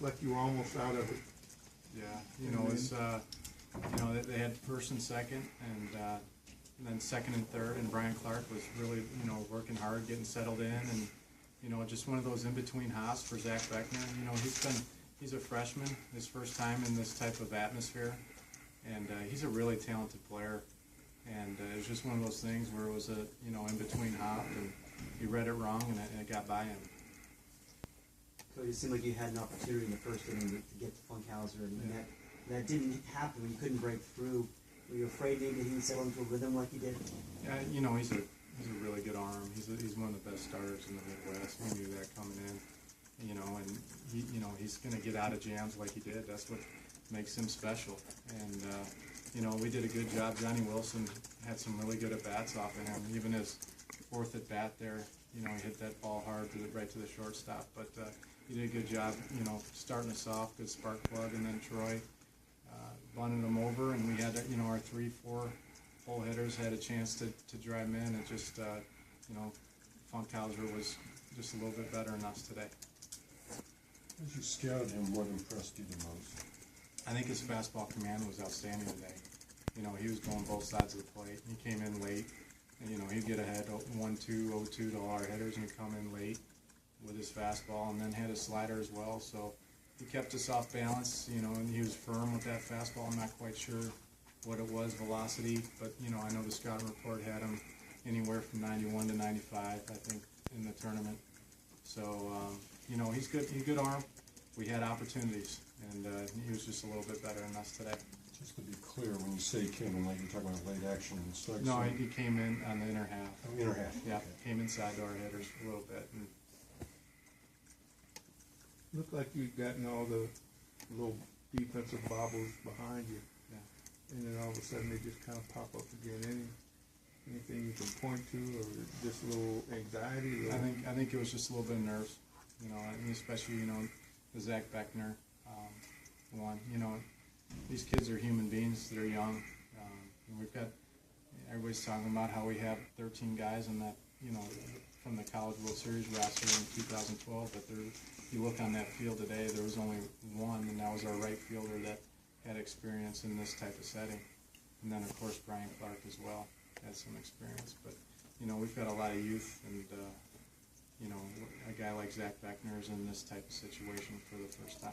like you were almost out of it. Yeah, it's they had first and second, and then second and third, and Brian Clark was really working hard, getting settled in, and just one of those in between hops for Zach Beckner. He's a freshman, his first time in this type of atmosphere, and he's a really talented player. And it was just one of those things where it was a in between hop, and he read it wrong, and it got by him. So it seemed like you had an opportunity in the first inning to get to Funkhauser, and that didn't happen when you couldn't break through. Were you afraid maybe that he would settle into a rhythm like he did? Yeah, he's a really good arm. He's one of the best starters in the Midwest. We knew that coming in. And he's going to get out of jams like he did. That's what makes him special. And we did a good job. Johnny Wilson had some really good at bats off of him. Even his fourth at bat there, he hit that ball hard right to the shortstop. But he did a good job, starting us off, good spark plug, and then Troy bunted him over, and we had our 3-4 full hitters had a chance to drive him in. It just Funkhauser was just a little bit better than us today. As you scouted him, what impressed you the most? I think his fastball command was outstanding today. He was going both sides of the plate. He came in late, and he'd get ahead 1-2, 0-2 to all our hitters, and he'd come in late with his fastball, and then had a slider as well. So he kept us off balance, and he was firm with that fastball. I'm not quite sure what it was, velocity, but I know the scouting report had him anywhere from 91 to 95, I think, in the tournament. So he's good. He's a good arm. We had opportunities, and he was just a little bit better than us today. Just to be clear, when you say he came in late, you're talking about late action and strikes? No, he came in on the inner half. Oh, inner half. Yeah, okay. came inside to our hitters a little bit. And Looked like you'd gotten all the little defensive bobbles behind you. Yeah. And then all of a sudden they just kind of pop up again. Anything you can point to, or just a little anxiety? I think it was just a little bit of nerves, especially the Zach Beckner one. These kids are human beings that are young. And we've got everybody's talking about how we have 13 guys in that from the College World Series roster in 2012, but you look on that field today, there was only one, and that was our right fielder that had experience in this type of setting. And then of course Brian Clark as well had some experience, but we've got a lot of youth, and a guy like Zach Beckner is in this type of situation for the first time.